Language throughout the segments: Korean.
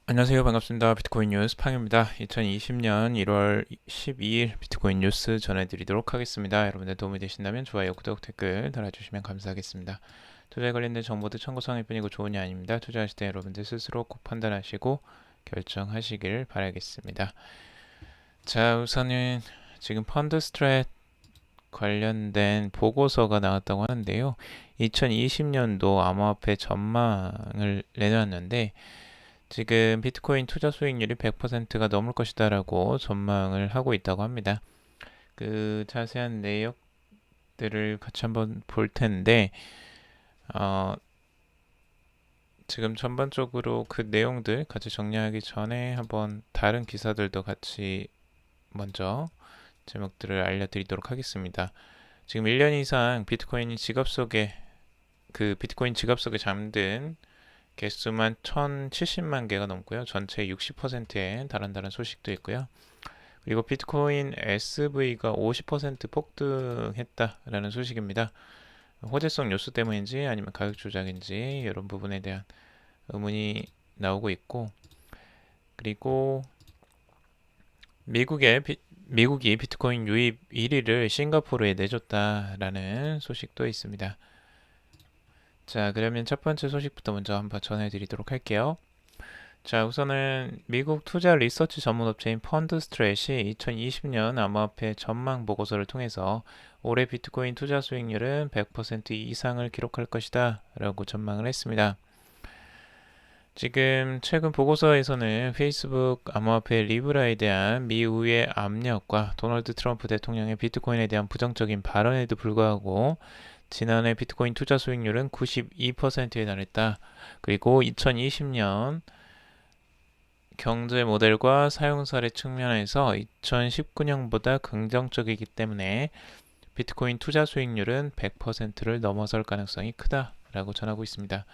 안녕하세요. 반갑습니다. 비트코인 뉴스 팡입니다. 2020년 1월 12일 비트코인 뉴스 전해드리도록 하겠습니다. 여러분들 도움이 되신다면 좋아요, 구독, 댓글 달아주시면 감사하겠습니다. 투자에 관련된 정보도 참고사항일 뿐이고 조언이 아닙니다. 투자하실 때 여러분들 스스로 꼭 판단하시고 결정하시길 바라겠습니다. 자, 우선은 지금 펀드 스트랩 관련된 보고서가 나왔다고 하는데요. 2020년도 암호화폐 전망을 내놨는데 지금 비트코인 투자 수익률이 100%가 넘을 것이다라고 전망을 하고 있다고 합니다. 그 자세한 내역들을 같이 한번 볼 텐데 어, 지금 전반적으로 그 내용들 같이 정리하기 전에 한번 다른 기사들도 같이 먼저 제목들을 알려드리도록 하겠습니다. 지금 1년 이상 비트코인 지갑 속에 잠든 개수만 1070만 개가 넘고요. 전체 60%에 달한다는 소식도 있고요. 그리고 비트코인 SV가 50% 폭등했다라는 소식입니다. 호재성 요소 때문인지 아니면 가격 조작인지 이런 부분에 대한 의문이 나오고 있고, 그리고 미국이 비트코인 유입 1위를 싱가포르에 내줬다라는 소식도 있습니다. 자, 그러면 첫 번째 소식부터 먼저 한번 전해드리도록 할게요. 자, 우선은 미국 투자 리서치 전문 업체인 펀드스트레이트이 2020년 암호화폐 전망 보고서를 통해서 올해 비트코인 투자 수익률은 100% 이상을 기록할 것이다 라고 전망을 했습니다. 지금 최근 보고서에서는 페이스북 암호화폐 리브라에 대한 미 의회 압력과 도널드 트럼프 대통령의 비트코인에 대한 부정적인 발언에도 불구하고 지난해 비트코인 투자 수익률은 92%에 달했다. 그리고 2020년 경제 모델과 사용 사례 측면에서 2019년보다 긍정적이기 때문에 비트코인 투자 수익률은 100%를 넘어설 가능성이 크다라고 전하고 있습니다.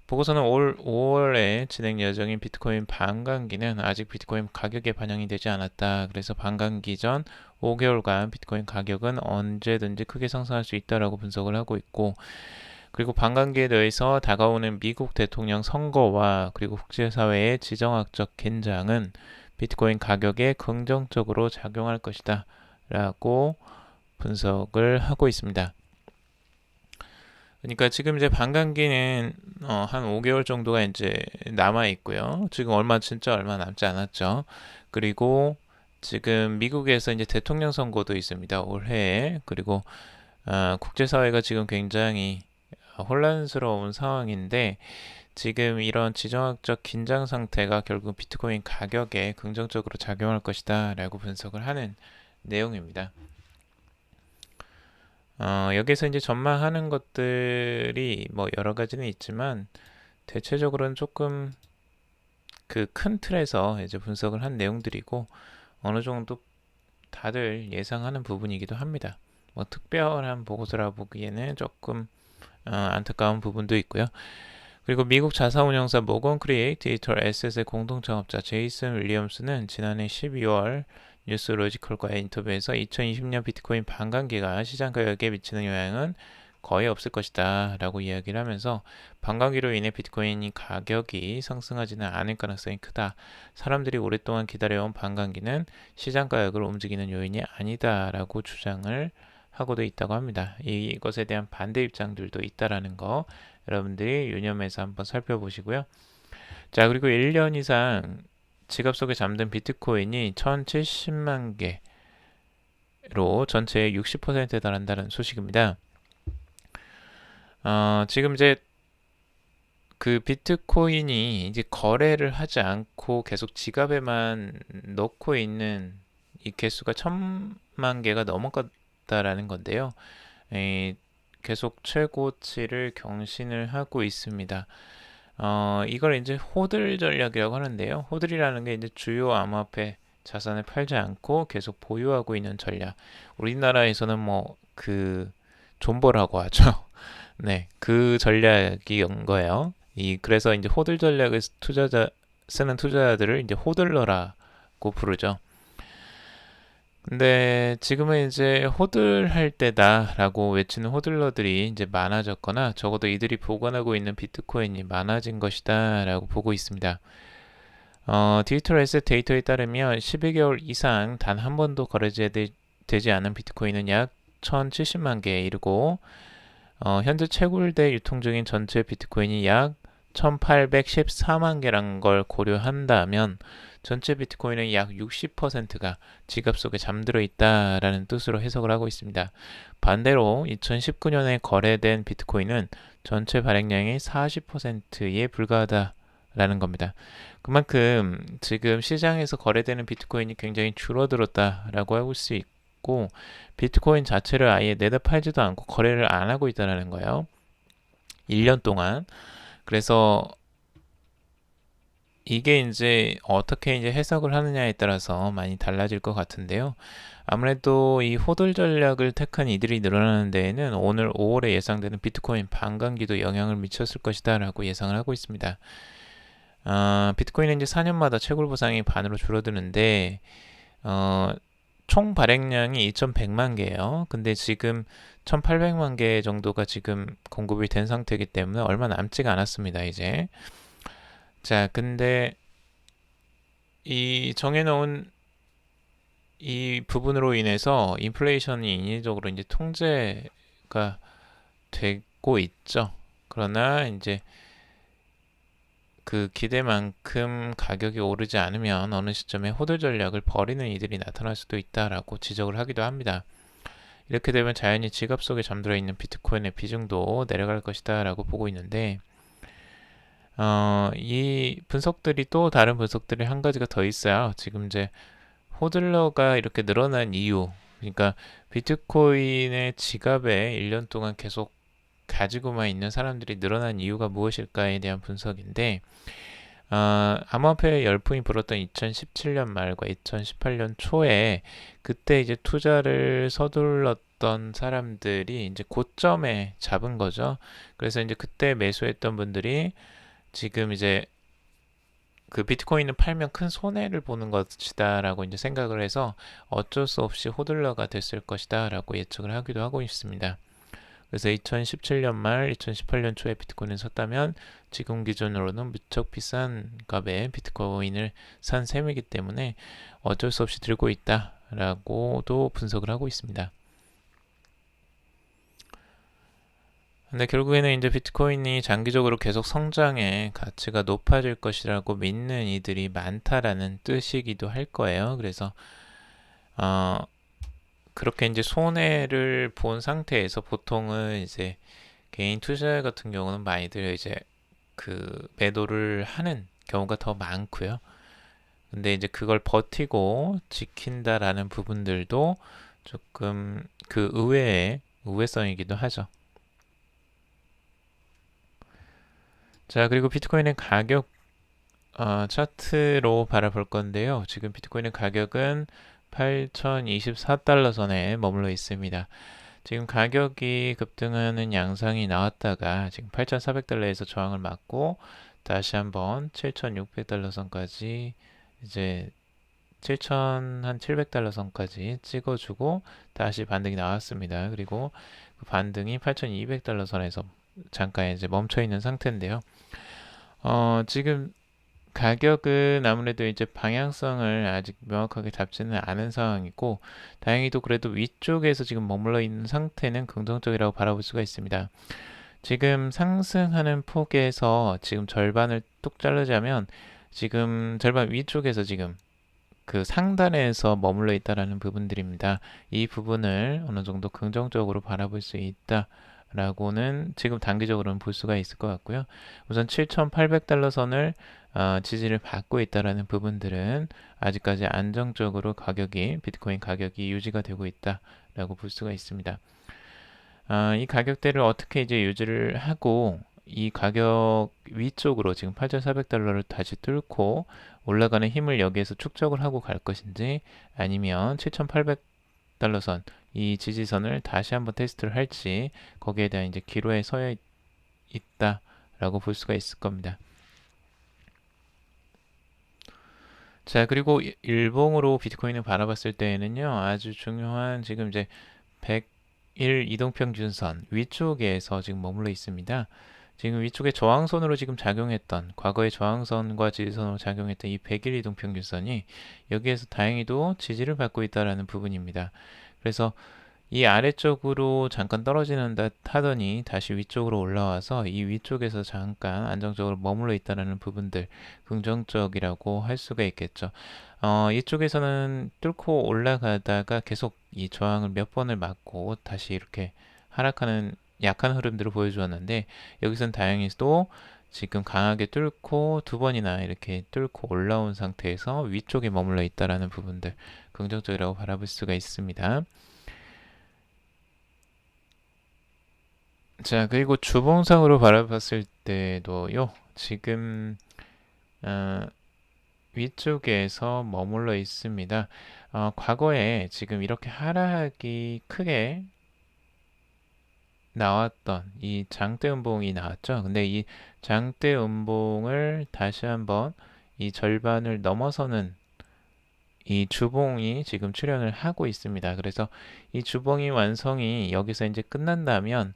보고서는 올 5월에 진행 예정인 비트코인 반감기는 아직 비트코인 가격에 반영이 되지 않았다. 그래서 반감기 전 5개월간 비트코인 가격은 언제든지 크게 상승할 수 있다라고 분석을 하고 있고, 그리고 반감기에 대해서 다가오는 미국 대통령 선거와 그리고 국제사회의 지정학적 긴장은 비트코인 가격에 긍정적으로 작용할 것이다 라고 분석을 하고 있습니다. 그러니까 지금 이제 반감기는 한 5개월 정도가 이제 남아 있고요. 지금 진짜 얼마 남지 않았죠. 그리고 지금 미국에서 이제 대통령 선거도 있습니다. 올해. 그리고 국제사회가 지금 굉장히 혼란스러운 상황인데 지금 이런 지정학적 긴장 상태가 결국 비트코인 가격에 긍정적으로 작용할 것이다 라고 분석을 하는 내용입니다. 여기서 이제 전망하는 것들이 뭐 여러 가지는 있지만 대체적으로는 조금 그 큰 틀에서 이제 분석을 한 내용들이고 어느 정도 다들 예상하는 부분이기도 합니다. 뭐 특별한 보고서라 보기에는 조금 안타까운 부분도 있고요. 그리고 미국 자사운용사 모건 크리에이트 디지털 에셋의 공동 창업자 제이슨 윌리엄스는 지난해 12월 뉴스 로지컬과의 인터뷰에서 2020년 비트코인 반감기가 시장 가격에 미치는 영향은 거의 없을 것이다 라고 이야기를 하면서 반감기로 인해 비트코인 가격이 상승하지는 않을 가능성이 크다. 사람들이 오랫동안 기다려온 반감기는 시장 가격을 움직이는 요인이 아니다 라고 주장을 하고도 있다고 합니다. 이것에 대한 반대 입장들도 있다라는 거 여러분들이 유념해서 한번 살펴보시고요. 자, 그리고 1년 이상 지갑 속에 잠든 비트코인이 1070만 개로 전체의 60%에 달한다는 소식입니다. 지금 이제 그 비트코인이 이제 거래를 하지 않고 계속 지갑에만 넣고 있는 이 개수가 1000만 개가 넘어갔다라는 건데요. 계속 최고치를 경신을 하고 있습니다. 이걸 이제 호들 전략이라고 하는데요. 호들이라는 게 이제 주요 암호화폐 자산을 팔지 않고 계속 보유하고 있는 전략. 우리나라에서는 뭐 그 존버라고 하죠. 네, 그 전략이 온 거예요. 그래서 이제 호들 전략을 쓰는 투자자들을 이제 호들러라고 부르죠. 근데 지금은 이제 호들할 때다라고 외치는 호들러들이 이제 많아졌거나 적어도 이들이 보관하고 있는 비트코인이 많아진 것이다라고 보고 있습니다. 디지털 에셋 데이터에 따르면 12개월 이상 단 한 번도 거래되지 않은 비트코인은 약 1070만 개에 이르고 현재 채굴돼 유통 중인 전체 비트코인이 약 1814만 개란 걸 고려한다면 전체 비트코인의 약 60%가 지갑 속에 잠들어 있다라는 뜻으로 해석을 하고 있습니다. 반대로 2019년에 거래된 비트코인은 전체 발행량의 40%에 불과하다라는 겁니다. 그만큼 지금 시장에서 거래되는 비트코인이 굉장히 줄어들었다라고 할 수 있고 비트코인 자체를 아예 내다 팔지도 않고 거래를 안 하고 있다는 거예요. 1년 동안. 그래서 이게 이제 어떻게 이제 해석을 하느냐에 따라서 많이 달라질 것 같은데요. 아무래도 이 호들 전략을 택한 이들이 늘어나는 데에는 오늘 5월에 예상되는 비트코인 반감기도 영향을 미쳤을 것이다라고 예상을 하고 있습니다. 비트코인은 이제 4년마다 채굴 보상이 반으로 줄어드는데 총 발행량이 2,100만 개예요. 근데 지금 1,800만 개 정도가 지금 공급이 된 상태이기 때문에 얼마 남지가 않았습니다, 이제. 자, 근데 이 정해놓은 이 부분으로 인해서 인플레이션이 인위적으로 이제 통제가 되고 있죠. 그러나 이제 그 기대만큼 가격이 오르지 않으면 어느 시점에 호들 전략을 벌이는 이들이 나타날 수도 있다라고 지적을 하기도 합니다. 이렇게 되면 자연히 지갑 속에 잠들어 있는 비트코인의 비중도 내려갈 것이다라고 보고 있는데 이 분석들이 또 다른 분석들이 한 가지가 더 있어요. 지금 이제 호들러가 이렇게 늘어난 이유, 그러니까 비트코인의 지갑에 1년 동안 계속 가지고만 있는 사람들이 늘어난 이유가 무엇일까에 대한 분석인데 암호화폐 열풍이 불었던 2017년 말과 2018년 초에 그때 이제 투자를 서둘렀던 사람들이 이제 고점에 잡은 거죠. 그래서 이제 그때 매수했던 분들이 지금 이제 그 비트코인을 팔면 큰 손해를 보는 것이다라고 이제 생각을 해서 어쩔 수 없이 호들러가 됐을 것이다라고 예측을 하기도 하고 있습니다. 그래서 2017년 말, 2018년 초에 비트코인을 샀다면 지금 기준으로는 무척 비싼 값에 비트코인을 산 셈이기 때문에 어쩔 수 없이 들고 있다라고도 분석을 하고 있습니다. 근데 결국에는 이제 비트코인이 장기적으로 계속 성장해 가치가 높아질 것이라고 믿는 이들이 많다라는 뜻이기도 할 거예요. 그래서 그렇게 이제 손해를 본 상태에서 보통은 이제 개인 투자 같은 경우는 많이들 이제 그 매도를 하는 경우가 더 많고요. 근데 이제 그걸 버티고 지킨다라는 부분들도 조금 그 의외의 우회성이기도 하죠. 자, 그리고 비트코인의 가격 차트로 바라볼 건데요. 지금 비트코인의 가격은 8,024달러 선에 머물러 있습니다. 지금 가격이 급등하는 양상이 나왔다가 지금 8,400달러에서 저항을 맞고 다시 한번 7,600달러 선까지 이제 7,700달러 선까지 찍어주고 다시 반등이 나왔습니다. 그리고 그 반등이 8,200달러 선에서 잠깐 이제 멈춰 있는 상태인데요. 지금 가격은 아무래도 이제 방향성을 아직 명확하게 잡지는 않은 상황이고 다행히도 그래도 위쪽에서 지금 머물러 있는 상태는 긍정적이라고 바라볼 수가 있습니다. 지금 상승하는 폭에서 지금 절반을 뚝 자르자면 지금 절반 위쪽에서 지금 그 상단에서 머물러 있다라는 부분들입니다. 이 부분을 어느 정도 긍정적으로 바라볼 수 있다. 라고는 지금 단기적으로는 볼 수가 있을 것 같고요. 우선 7,800달러 선을 지지를 받고 있다라는 부분들은 아직까지 안정적으로 비트코인 가격이 유지가 되고 있다라고 볼 수가 있습니다. 이 가격대를 어떻게 이제 유지를 하고 이 가격 위쪽으로 지금 8,400달러를 다시 뚫고 올라가는 힘을 여기에서 축적을 하고 갈 것인지 아니면 7,800달러 선, 이 지지선을 다시 한번 테스트를 할지 거기에 대한 이제 기로에 서 있다라고 볼 수가 있을 겁니다. 자, 그리고 일봉으로 비트코인을 바라봤을 때에는요, 아주 중요한 지금 이제 100일 이동평균선 위쪽에서 지금 머물러 있습니다. 지금 위쪽에 저항선으로 지금 작용했던 과거의 저항선과 지지선으로 작용했던 이 100일 이동평균선이 여기에서 다행히도 지지를 받고 있다라는 부분입니다. 그래서 이 아래쪽으로 잠깐 떨어지는 듯 하더니 다시 위쪽으로 올라와서 이 위쪽에서 잠깐 안정적으로 머물러 있다는 부분들 긍정적이라고 할 수가 있겠죠. 이쪽에서는 뚫고 올라가다가 계속 이 저항을 몇 번을 맞고 다시 이렇게 하락하는 약한 흐름들을 보여주었는데 여기선 다행히도 지금 강하게 뚫고 두 번이나 이렇게 뚫고 올라온 상태에서 위쪽에 머물러 있다라는 부분들 긍정적이라고 바라볼 수가 있습니다. 자, 그리고 주봉상으로 바라봤을 때도요, 지금, 어, 위쪽에서 머물러 있습니다. 과거에 지금 이렇게 하락이 크게 나왔던 이 장대 음봉이 나왔죠. 근데 이 장대 음봉을 다시 한번 이 절반을 넘어서는 이 주봉이 지금 출현을 하고 있습니다. 그래서 이 주봉이 완성이 여기서 이제 끝난다면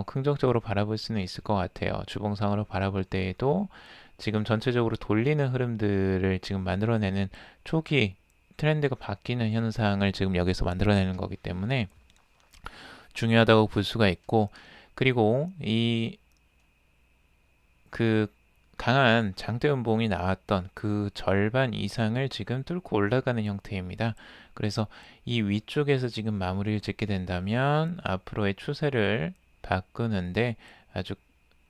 긍정적으로 바라볼 수는 있을 것 같아요. 주봉상으로 바라볼 때에도 지금 전체적으로 돌리는 흐름들을 지금 만들어내는 초기 트렌드가 바뀌는 현상을 지금 여기서 만들어내는 거기 때문에 중요하다고 볼 수가 있고, 그리고 이 그 강한 장대 음봉이 나왔던 그 절반 이상을 지금 뚫고 올라가는 형태입니다. 그래서 이 위쪽에서 지금 마무리를 짓게 된다면 앞으로의 추세를 바꾸는데 아주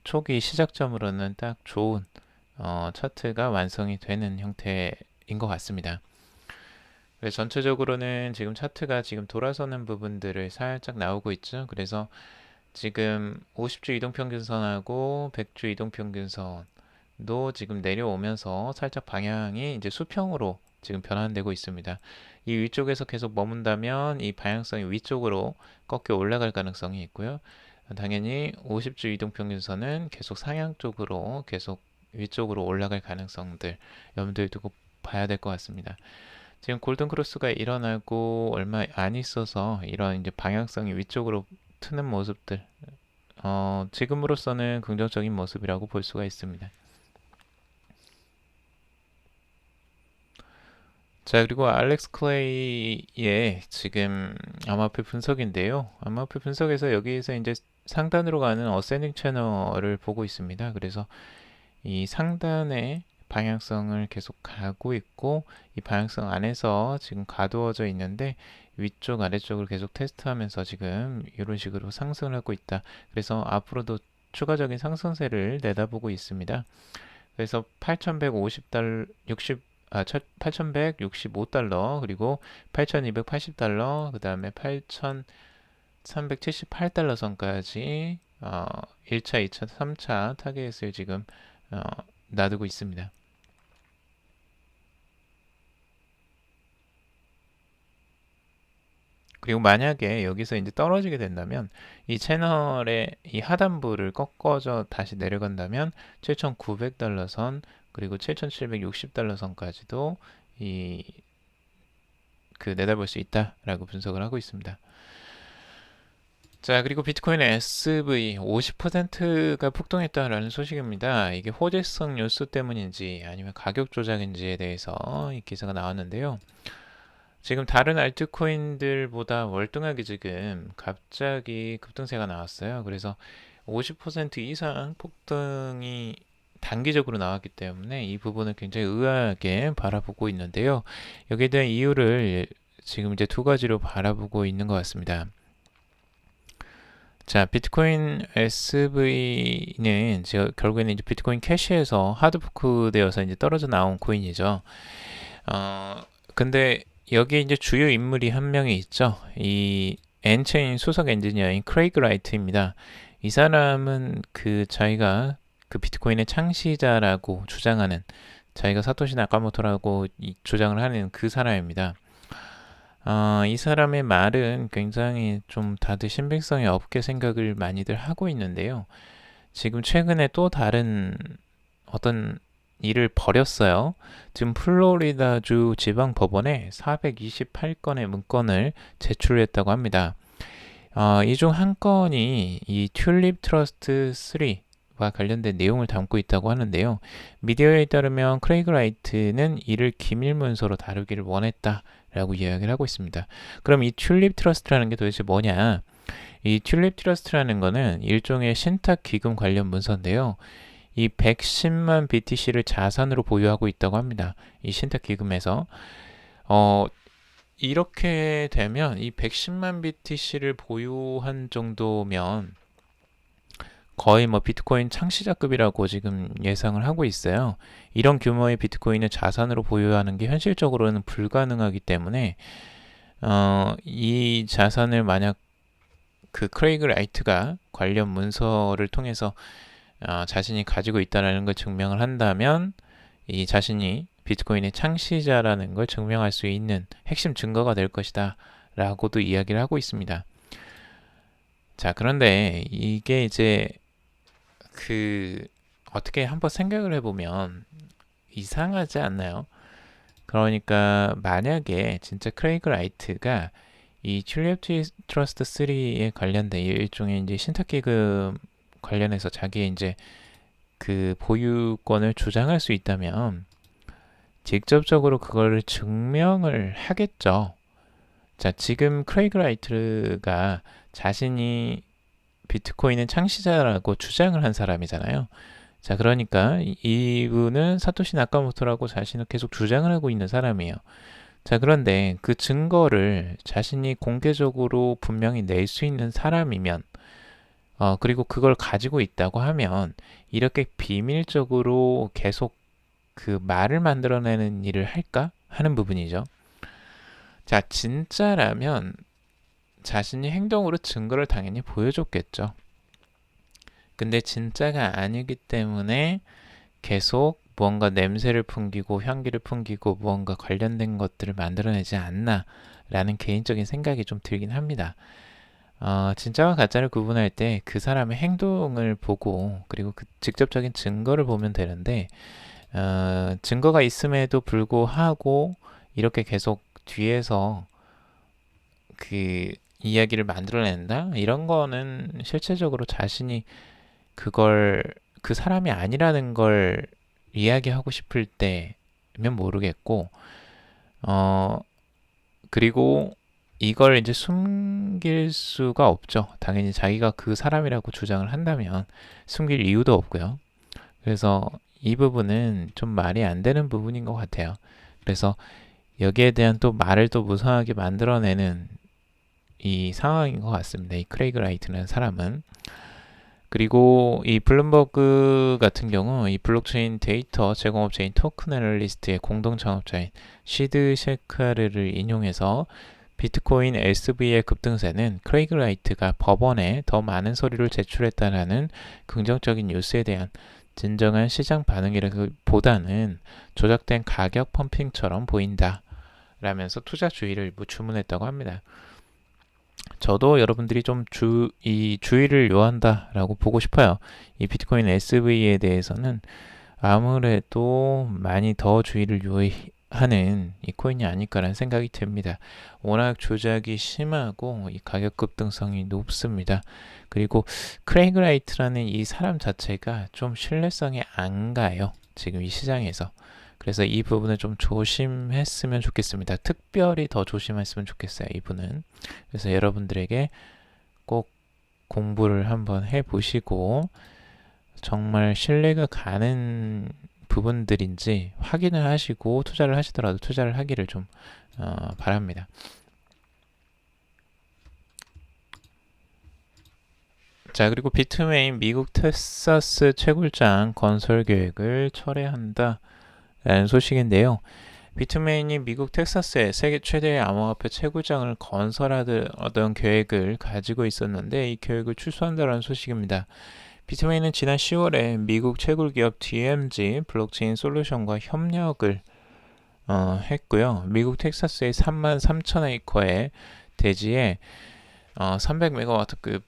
초기 시작점으로는 딱 좋은 차트가 완성이 되는 형태인 것 같습니다. 그래서 전체적으로는 지금 차트가 지금 돌아서는 부분들을 살짝 나오고 있죠. 그래서 지금 50주 이동평균선하고 100주 이동평균선도 지금 내려오면서 살짝 방향이 이제 수평으로 지금 변환되고 있습니다. 이 위쪽에서 계속 머문다면 이 방향성이 위쪽으로 꺾여 올라갈 가능성이 있고요. 당연히 50주 이동평균선은 계속 상향 쪽으로 계속 위쪽으로 올라갈 가능성들 염두에 두고 봐야 될 것 같습니다. 지금 골든크로스가 일어나고 얼마 안 있어서 이런 이제 방향성이 위쪽으로 트는 모습들 지금으로서는 긍정적인 모습이라고 볼 수가 있습니다. 자, 그리고 알렉스 클레이의 지금 암호화폐 분석인데요. 암호화폐 분석에서 여기에서 이제 상단으로 가는 어센딩 채널을 보고 있습니다. 그래서 이 상단의 방향성을 계속 가고 있고 이 방향성 안에서 지금 가두어져 있는데 위쪽 아래쪽을 계속 테스트하면서 지금 이런 식으로 상승을 하고 있다. 그래서 앞으로도 추가적인 상승세를 내다보고 있습니다. 그래서 8,150달러 8,165달러 그리고 8,280달러 그 다음에 8,378달러 선까지 1차, 2차, 3차 타겟을 지금 놔두고 있습니다. 그리고 만약에 여기서 이제 떨어지게 된다면 이 채널의 이 하단부를 꺾어져 다시 내려간다면 7,900달러 선 그리고 7,760달러 선까지도 내다볼 수 있다라고 분석을 하고 있습니다. 자, 그리고 비트코인 SV 50%가 폭등했다라는 소식입니다. 이게 호재성 뉴스 때문인지 아니면 가격 조작인지에 대해서 이 기사가 나왔는데요. 지금 다른 알트코인들보다 월등하게 지금 갑자기 급등세가 나왔어요. 그래서 50% 이상 폭등이 단기적으로 나왔기 때문에 이 부분을 굉장히 의아하게 바라보고 있는데요. 여기에 대한 이유를 지금 이제 두 가지로 바라보고 있는 것 같습니다. 자, 비트코인 SV는 결국에는 이제 비트코인 캐시에서 하드포크 되어서 이제 떨어져 나온 코인이죠. 근데 여기에 이제 주요 인물이 한 명이 있죠. 이 엔체인 수석 엔지니어인 크레이그 라이트입니다. 이 사람은 자기가 비트코인의 창시자라고 주장하는 자기가 사토시 나카모토라고 주장을 하는 그 사람입니다. 이 사람의 말은 굉장히 좀 다들 신빙성이 없게 생각을 많이들 하고 있는데요. 지금 최근에 또 다른 어떤 일을 벌였어요. 지금 플로리다주 지방법원에 428건의 문건을 제출했다고 합니다. 이 중 한 건이 이 튤립 트러스트 3 관련된 내용을 담고 있다고 하는데요. 미디어에 따르면 크레이그 라이트는 이를 기밀 문서로 다루기를 원했다라고 이야기를 하고 있습니다. 그럼 이 튤립 트러스트라는 게 도대체 뭐냐? 이 튤립 트러스트라는 거는 일종의 신탁 기금 관련 문서인데요. 이 110만 BTC를 자산으로 보유하고 있다고 합니다. 이 신탁 기금에서 이렇게 되면 이 110만 BTC를 보유한 정도면 거의 뭐 비트코인 창시자급이라고 지금 예상을 하고 있어요. 이런 규모의 비트코인을 자산으로 보유하는 게 현실적으로는 불가능하기 때문에 이 자산을 만약 그 크레이그 라이트가 관련 문서를 통해서 자신이 가지고 있다는 걸 증명을 한다면 이 자신이 비트코인의 창시자라는 걸 증명할 수 있는 핵심 증거가 될 것이다 라고도 이야기를 하고 있습니다. 자, 그런데 이게 이제 어떻게 한번 생각을 해보면 이상하지 않나요? 그러니까 만약에 진짜 크레이그 라이트가 이 튤립 트러스트 3에 관련된 일종의 이제 신탁기금 관련해서 자기의 이제 그 보유권을 주장할 수 있다면 직접적으로 그거를 증명을 하겠죠. 자, 지금 크레이그 라이트가 자신이 비트코인은 창시자라고 주장을 한 사람이잖아요. 자, 그러니까 이분은 사토시 나카모토라고 자신을 계속 주장을 하고 있는 사람이에요. 자, 그런데 그 증거를 자신이 공개적으로 분명히 낼 수 있는 사람이면 그리고 그걸 가지고 있다고 하면 이렇게 비밀적으로 계속 그 말을 만들어내는 일을 할까 하는 부분이죠. 자, 진짜라면 자신이 행동으로 증거를 당연히 보여줬겠죠. 근데 진짜가 아니기 때문에 계속 무언가 냄새를 풍기고 향기를 풍기고 무언가 관련된 것들을 만들어내지 않나 라는 개인적인 생각이 좀 들긴 합니다. 진짜와 가짜를 구분할 때 그 사람의 행동을 보고 그리고 그 직접적인 증거를 보면 되는데 증거가 있음에도 불구하고 이렇게 계속 뒤에서 그 이야기를 만들어낸다? 이런 거는 실체적으로 자신이 그걸 그 사람이 아니라는 걸 이야기하고 싶을 때면 모르겠고 그리고 이걸 이제 숨길 수가 없죠. 당연히 자기가 그 사람이라고 주장을 한다면 숨길 이유도 없고요. 그래서 이 부분은 좀 말이 안 되는 부분인 것 같아요. 그래서 여기에 대한 또 말을 또 무성하게 만들어내는 이 상황인 것 같습니다. 이 크레이그 라이트라는 사람은. 그리고 이 블룸버그 같은 경우 이 블록체인 데이터 제공업체인 토큰 애널리스트의 공동 창업자인 시드 셰카르를 인용해서 비트코인 SV의 급등세는 크레이그 라이트가 법원에 더 많은 서류를 제출했다라는 긍정적인 뉴스에 대한 진정한 시장 반응이라기보다는 조작된 가격 펌핑처럼 보인다 라면서 투자 주의를 주문했다고 합니다. 저도 여러분들이 좀 주의를 요한다라고 보고 싶어요. 이 비트코인 SV에 대해서는 아무래도 많이 더 주의를 요하는 이 코인이 아닐까라는 생각이 듭니다. 워낙 조작이 심하고 이 가격 급등성이 높습니다. 그리고 크레이그 라이트라는 이 사람 자체가 좀 신뢰성이 안 가요. 지금 이 시장에서. 그래서 이 부분을 좀 조심했으면 좋겠습니다. 특별히 더 조심했으면 좋겠어요. 이분은. 그래서 여러분들에게 꼭 공부를 한번 해보시고 정말 신뢰가 가는 부분들인지 확인을 하시고 투자를 하시더라도 투자를 하기를 좀 바랍니다. 자, 그리고 비트메인 미국 텍사스 채굴장 건설 계획을 철회한다 라는 소식인데요. 비트메인이 미국 텍사스에 세계 최대의 암호화폐 채굴장을 건설하던 계획을 가지고 있었는데 이 계획을 취소한다는 소식입니다. 비트메인은 지난 10월에 미국 채굴 기업 DMG 블록체인 솔루션과 협력을 했고요. 미국 텍사스의 33,000에이커의 대지에 300메가와트급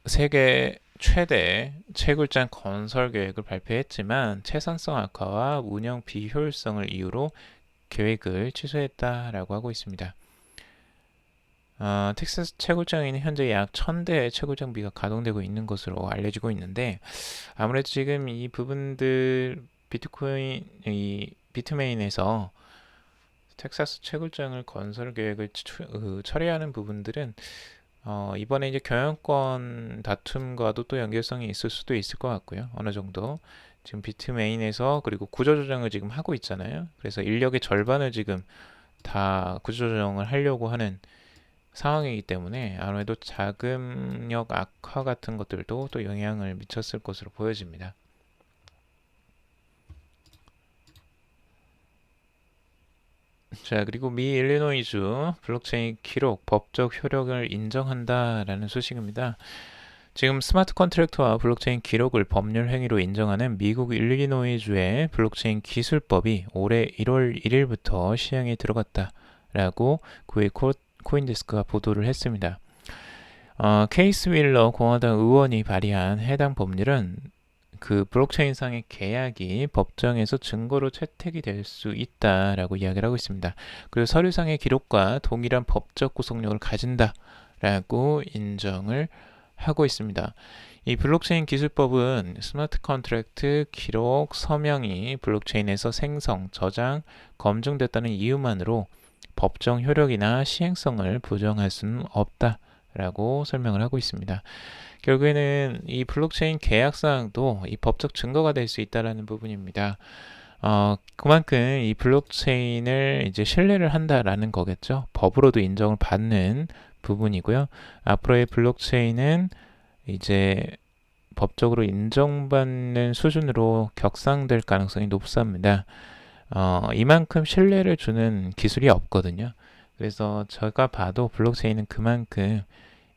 세계 최대 채굴장 건설 계획을 발표했지만 채산성 악화와 운영 비효율성을 이유로 계획을 취소했다라고 하고 있습니다. 텍사스 채굴장에는 현재 약 1000대의 채굴장비가 가동되고 있는 것으로 알려지고 있는데, 아무래도 지금 이 부분들 이 비트메인에서 텍사스 채굴장을 건설 계획을 처리하는 부분들은 이번에 이제 경영권 다툼과도 또 연결성이 있을 수도 있을 것 같고요. 어느 정도 지금 비트메인에서 그리고 구조조정을 지금 하고 있잖아요. 그래서 인력의 절반을 지금 다 구조조정을 하려고 하는 상황이기 때문에 아무래도 자금력 악화 같은 것들도 또 영향을 미쳤을 것으로 보여집니다. 자, 그리고 미 일리노이주 블록체인 기록 법적 효력을 인정한다라는 소식입니다. 지금 스마트 컨트랙트와 블록체인 기록을 법률 행위로 인정하는 미국 일리노이주의 블록체인 기술법이 올해 1월 1일부터 시행에 들어갔다라고 9일 코인데스크가 보도를 했습니다. 케이스 윌러 공화당 의원이 발의한 해당 법률은 그 블록체인상의 계약이 법정에서 증거로 채택이 될 수 있다라고 이야기를 하고 있습니다. 그리고 서류상의 기록과 동일한 법적 구속력을 가진다라고 인정을 하고 있습니다. 이 블록체인 기술법은 스마트 컨트랙트, 기록, 서명이 블록체인에서 생성, 저장, 검증됐다는 이유만으로 법정 효력이나 시행성을 부정할 수는 없다라고 설명을 하고 있습니다. 결국에는 이 블록체인 계약 사항도 이 법적 증거가 될 수 있다라는 부분입니다. 그만큼 이 블록체인을 이제 신뢰를 한다라는 거겠죠. 법으로도 인정을 받는 부분이고요. 앞으로의 블록체인은 이제 법적으로 인정받는 수준으로 격상될 가능성이 높습니다. 이만큼 신뢰를 주는 기술이 없거든요. 그래서 제가 봐도 블록체인은 그만큼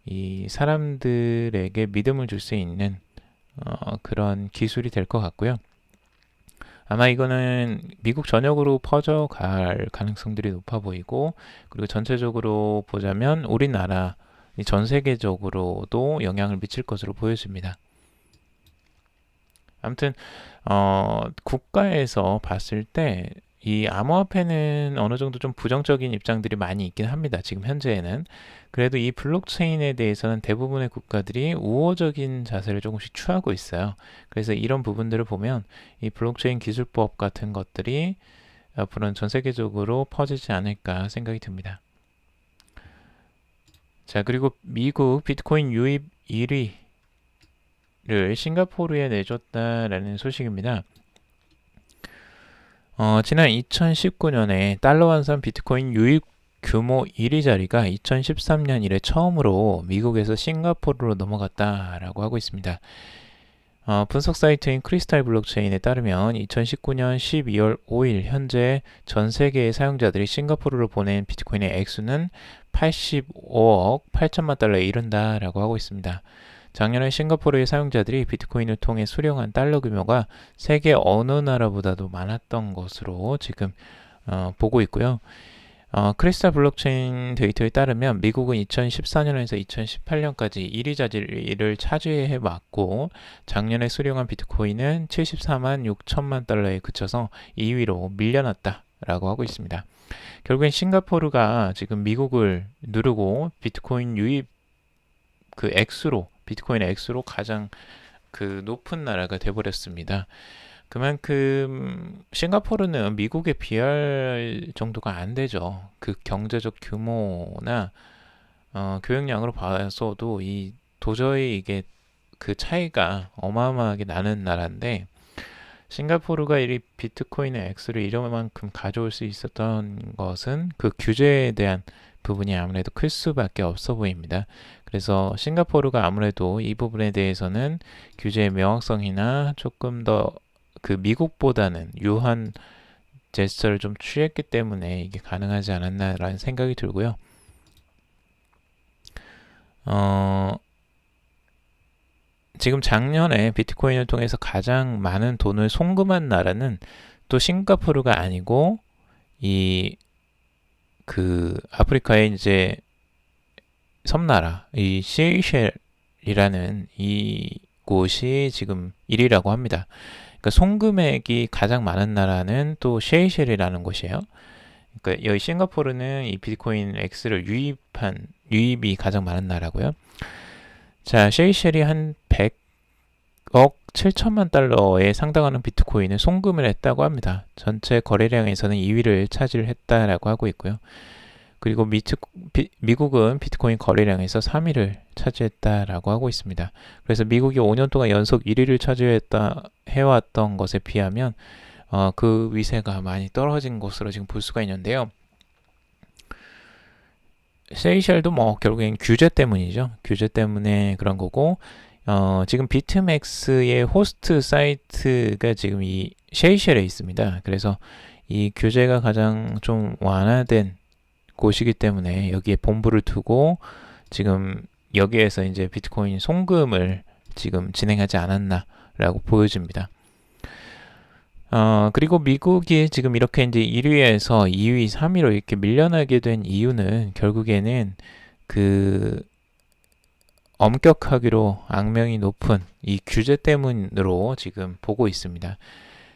이 사람들에게 믿음을 줄 수 있는 그런 기술이 될 것 같고요. 아마 이거는 미국 전역으로 퍼져갈 가능성들이 높아 보이고, 그리고 전체적으로 보자면 우리나라, 전 세계적으로도 영향을 미칠 것으로 보여집니다. 아무튼 국가에서 봤을 때 이 암호화폐는 어느 정도 좀 부정적인 입장들이 많이 있긴 합니다. 지금 현재에는. 그래도 이 블록체인에 대해서는 대부분의 국가들이 우호적인 자세를 조금씩 취하고 있어요. 그래서 이런 부분들을 보면 이 블록체인 기술법 같은 것들이 앞으로는 전 세계적으로 퍼지지 않을까 생각이 듭니다. 자, 그리고 미국 비트코인 유입 1위를 싱가포르에 내줬다라는 소식입니다. 지난 2019년에 달러 환산 비트코인 유입 규모 1위 자리가 2013년 이래 처음으로 미국에서 싱가포르로 넘어갔다라고 하고 있습니다. 분석 사이트인 크리스탈 블록체인에 따르면 2019년 12월 5일 현재 전 세계의 사용자들이 싱가포르로 보낸 비트코인의 액수는 85억 8천만 달러에 이른다라고 하고 있습니다. 작년에 싱가포르의 사용자들이 비트코인을 통해 수령한 달러 규모가 세계 어느 나라보다도 많았던 것으로 지금 보고 있고요. 크리스탈 블록체인 데이터에 따르면 미국은 2014년에서 2018년까지 1위 자리를 차지해 왔고, 작년에 수령한 비트코인은 74만 6천만 달러에 그쳐서 2위로 밀려났다라고 하고 있습니다. 결국엔 싱가포르가 지금 미국을 누르고 비트코인 유입 비트코인 액수로 가장 그 높은 나라가 돼버렸습니다. 그만큼 싱가포르는 미국에 비할 정도가 안 되죠. 그 경제적 규모나 교역량으로 봐서도 도저히 이게 그 차이가 어마어마하게 나는 나라인데, 싱가포르가 이 비트코인의 액수를 이만큼 가져올 수 있었던 것은 그 규제에 대한 부분이 아무래도 클 수밖에 없어 보입니다. 그래서 싱가포르가 아무래도 이 부분에 대해서는 규제의 명확성이나 조금 더 그 미국보다는 유한 제스처를 좀 취했기 때문에 이게 가능하지 않았나라는 생각이 들고요. 지금 작년에 비트코인을 통해서 가장 많은 돈을 송금한 나라는 또 싱가포르가 아니고 아프리카의 이제 섬나라 이 세이셸이라는 이 곳이 지금 1위라고 합니다. 그러니까 송금액이 가장 많은 나라는 또 세이셸이라는 곳이에요. 그러니까 여기 싱가포르는 이 비트코인 X를 유입이 가장 많은 나라고요. 자, 세이셸이 한 100억 7천만 달러에 상당하는 비트코인을 송금을 했다고 합니다. 전체 거래량에서는 2위를 차지했다라고 하고 있고요. 그리고 미국은 비트코인 거래량에서 3위를 차지했다라고 하고 있습니다. 그래서 미국이 5년 동안 연속 1위를 해왔던 것에 비하면 그 위세가 많이 떨어진 것으로 지금 볼 수가 있는데요. 세이셸도 뭐 결국엔 규제 때문이죠. 규제 때문에 그런 거고, 지금 비트맥스의 호스트 사이트가 지금 이 세이셸에 있습니다. 그래서 이 규제가 가장 좀 완화된 곳이기 때문에 여기에 본부를 두고 지금 여기에서 이제 비트코인 송금을 지금 진행하지 않았나라고 보여집니다. 그리고 미국이 지금 이렇게 이제 1위에서 2위, 3위로 이렇게 밀려나게 된 이유는 결국에는 그 엄격하기로 악명이 높은 이 규제 때문으로 지금 보고 있습니다.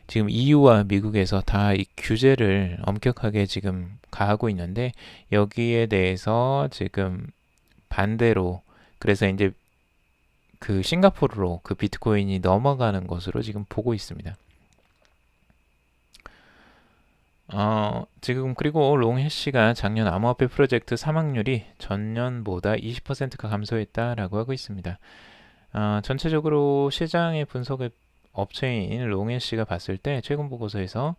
지금 EU와 미국에서 다 이 규제를 엄격하게 지금 가하고 있는데 여기에 대해서 지금 반대로 그래서 이제 그 싱가포르로 그 비트코인이 넘어가는 것으로 지금 보고 있습니다. 지금 그리고 롱해시가 작년 암호화폐 프로젝트 사망률이 전년보다 20%가 감소했다라고 하고 있습니다. 전체적으로 시장의 분석을 업체인 롱해시가 봤을 때 최근 보고서에서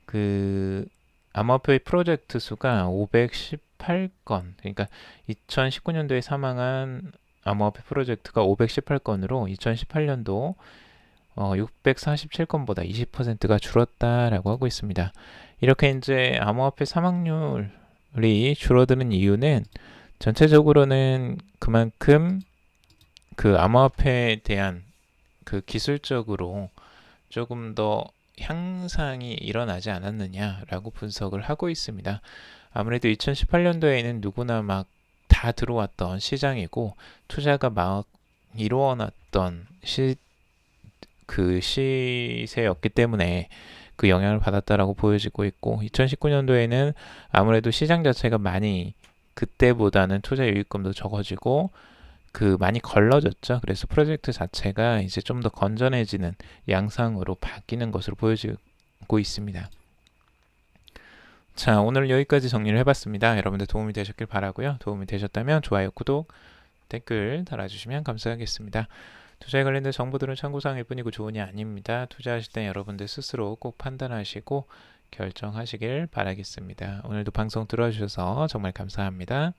그 암호화폐 프로젝트 수가 518건, 그러니까 2019년도에 사망한 암호화폐 프로젝트가 518건으로 2018년도 647건보다 20%가 줄었다라고 하고 있습니다. 이렇게 이제 암호화폐 사망률이 줄어드는 이유는 전체적으로는 그만큼 그 암호화폐에 대한 그 기술적으로 조금 더 향상이 일어나지 않았느냐라고 분석을 하고 있습니다. 아무래도 2018년도에는 누구나 막 다 들어왔던 시장이고 투자가 막 이루어놨던 그 시세였기 때문에 그 영향을 받았다라고 보여지고 있고 2019년도에는 아무래도 시장 자체가 많이 그때보다는 투자 유입금도 적어지고 그 많이 걸러졌죠. 그래서 프로젝트 자체가 이제 좀 더 건전해지는 양상으로 바뀌는 것으로 보여지고 있습니다. 자, 오늘 여기까지 정리를 해봤습니다. 여러분들 도움이 되셨길 바라고요. 도움이 되셨다면 좋아요, 구독, 댓글 달아주시면 감사하겠습니다. 투자에 관련된 정보들은 참고사항일 뿐이고 조언이 아닙니다. 투자하실 때 여러분들 스스로 꼭 판단하시고 결정하시길 바라겠습니다. 오늘도 방송 들어주셔서 정말 감사합니다.